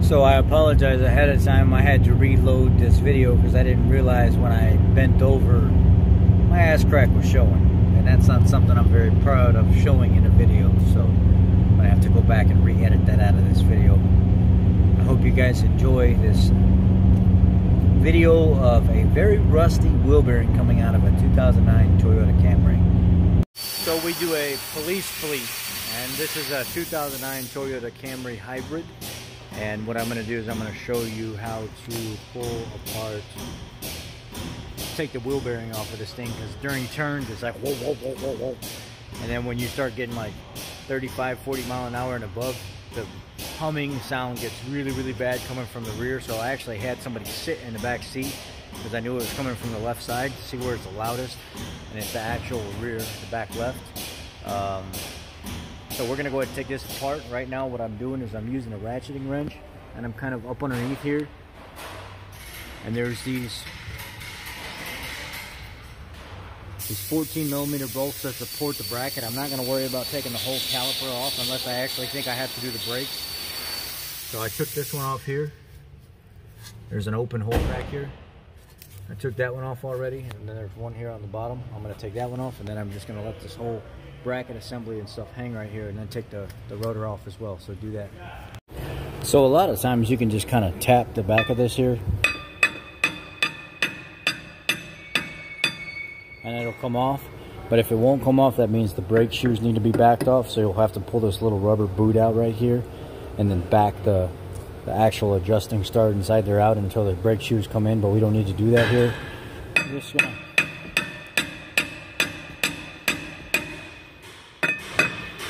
So I apologize ahead of time. I had to reload this video because I didn't realize when I bent over, my ass crack was showing. And that's not something I'm very proud of showing in a video. So I'm gonna have to go back and re-edit that out of this video. I hope you guys enjoy this video of a very rusty wheel bearing coming out of a 2009 Toyota Camry. So we do a police fleet, and this is a 2009 Toyota Camry Hybrid. And what I'm going to do is I'm going to show you how to pull apart, take the wheel bearing off of this thing, because during turns it's like whoa, whoa, whoa, whoa, whoa. And then when you start getting like 35, 40 mile an hour and above, the humming sound gets really, really bad coming from the rear. So I actually had somebody sit in the back seat because I knew it was coming from the left side to see where it's the loudest. And it's the actual rear, the back left. So we're gonna go ahead and take this apart. Right now what I'm doing is I'm using a ratcheting wrench, and I'm kind of up underneath here. And there's these 14 millimeter bolts that support the bracket. I'm not gonna worry about taking the whole caliper off unless I actually think I have to do the brakes. So I took this one off here. There's an open hole back here. I took that one off already, and then there's one here on the bottom. I'm gonna take that one off, and then I'm just gonna let this whole bracket assembly and stuff hang right here, and then take the rotor off as well. So do that. So a lot of times you can just kind of tap the back of this here and it'll come off. But if it won't come off, that means the brake shoes need to be backed off. So you'll have to pull this little rubber boot out right here and then back the actual adjusting star inside there out until the brake shoes come in. But we don't need to do that here. I'm just gonna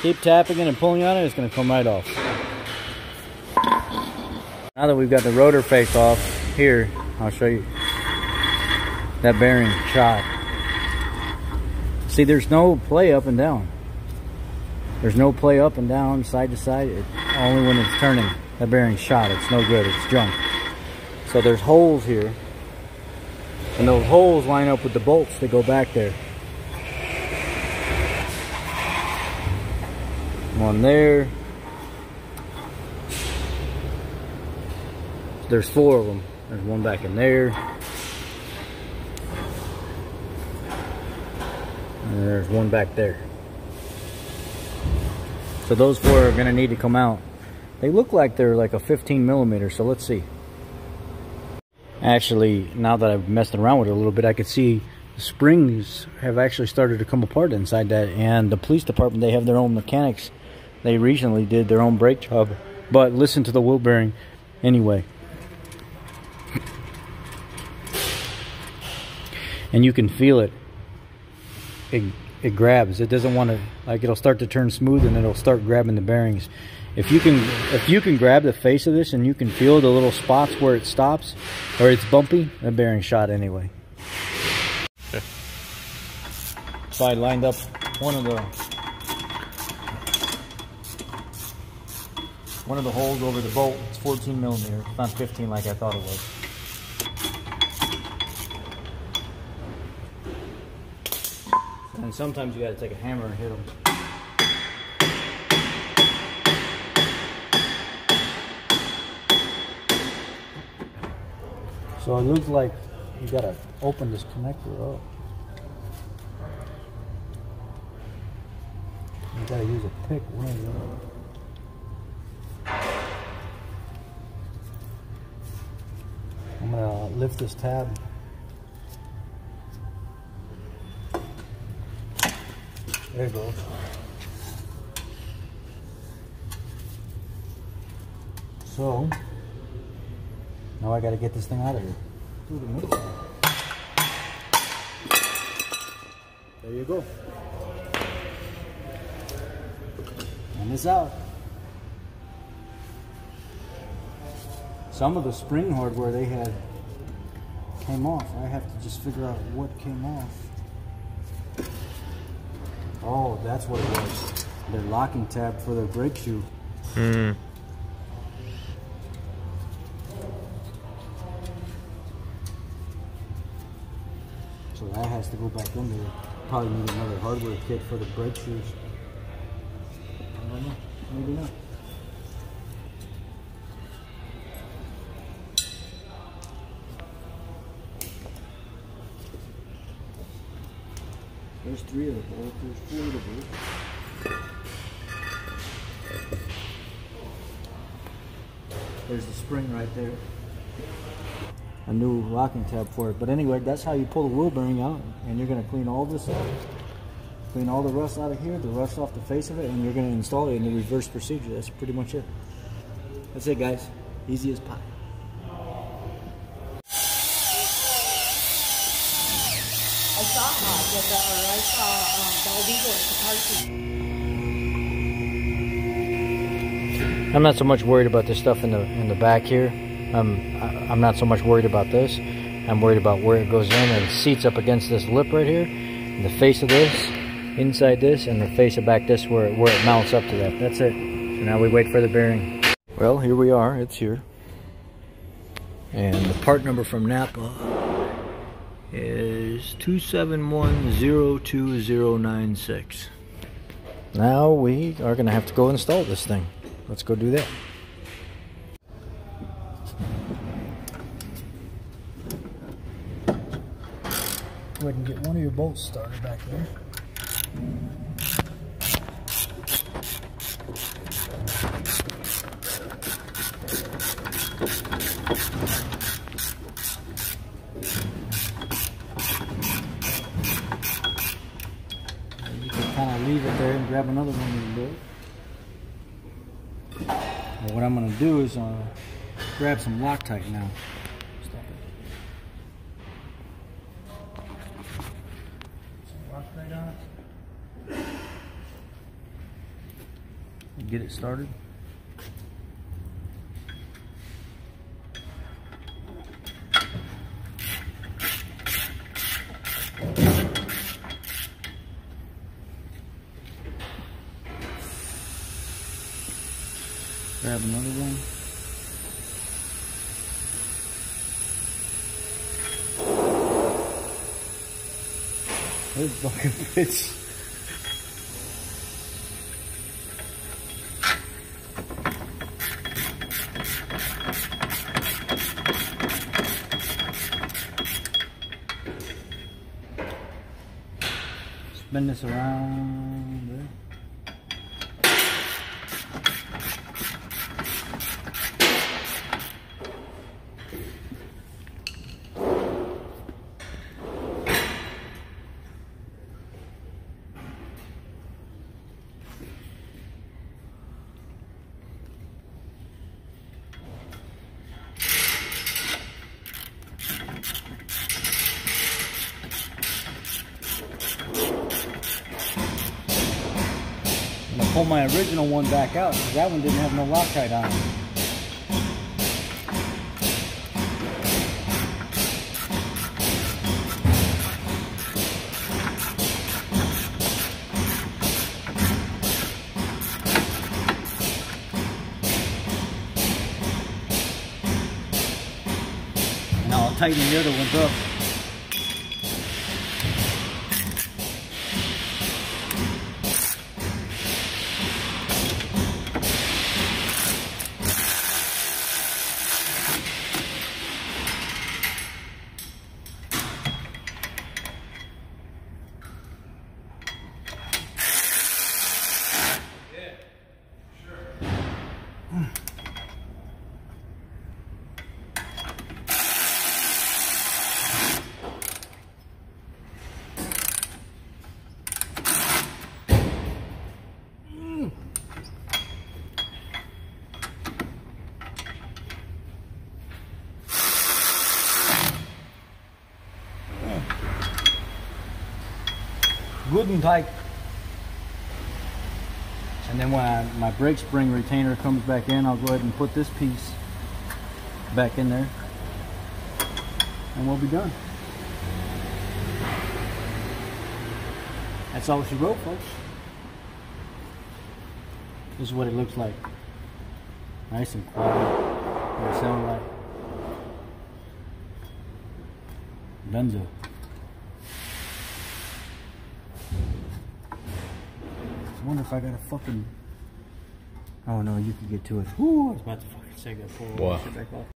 keep tapping it and pulling on it. It's going to come right off. Now that we've got the rotor face off here, I'll show you that bearing shot. See, there's no play up and down. There's no play up and down, side to side. Only when it's turning. That bearing shot. It's no good. It's junk. So there's holes here, and those holes line up with the bolts that go back there. One there. There's 4 of them. There's one back in there. And there's one back there. So those 4 are going to need to come out. They look like they're like a 15 millimeter, so let's see. Actually, now that I've messed around with it a little bit, I could see the springs have actually started to come apart inside that. And the police department, they have their own mechanics. They recently did their own brake job, but listen to the wheel bearing anyway. And you can feel it. It grabs. It doesn't want to, like, it'll start to turn smooth and it'll start grabbing the bearings. If you can grab the face of this and you can feel the little spots where it stops or it's bumpy, the bearing shot anyway. So I lined up one of the holes over the bolt. It's 14 millimeter, not 15 like I thought it was. And sometimes you got to take a hammer and hit them. So it looks like you got to open this connector up. You got to use a pick, one or the other. I'm going to lift this tab. There it goes. So, now I got to get this thing out of here. There you go. And it's out. Some of the spring hardware they had came off. I have to just figure out what came off. Oh, that's what it was. Their locking tab for their brake shoe. So that has to go back in there. Probably need another hardware kit for the brake shoes. I don't know. Maybe not. There's 3 of the bolts. There's 4 of the bolts. There's the spring right there. A new locking tab for it. But anyway, that's how you pull the wheel bearing out. And you're going to clean all this up. Clean all the rust out of here, the rust off the face of it, and you're going to install it in the reverse procedure. That's pretty much it. That's it, guys. Easy as pie. I saw I'm not so much worried about this stuff in the back here. I'm not so much worried about this. I'm worried about where it goes in and seats up against this lip right here, and the face of this, inside this, and the face of back this where it mounts up to that. That's it. So now we wait for the bearing. Well, here we are. It's here. And the part number from Napa is 2710296. Now we are going to have to go install this thing. Let's go do that. Go ahead and get one of your bolts started back there. You can kind of leave it there and grab another one of the bolts. Well, what I'm going to do is grab some Loctite now. Stop it. Some Loctite on it. And get it started. Grab another one. There's bucket pitch. Spin this around there. Pull my original one back out because that one didn't have no Loctite on it. Now I'll tighten the other ones up. Good and tight. And then when my brake spring retainer comes back in, I'll go ahead and put this piece back in there and we'll be done. That's all she wrote, folks. This is what it looks like. Nice and quiet. What it sounds like. Benzo. I wonder if I got a fucking... Oh no, you can get to it. Whoo, I was about to fucking say that. Pull all that shit back off.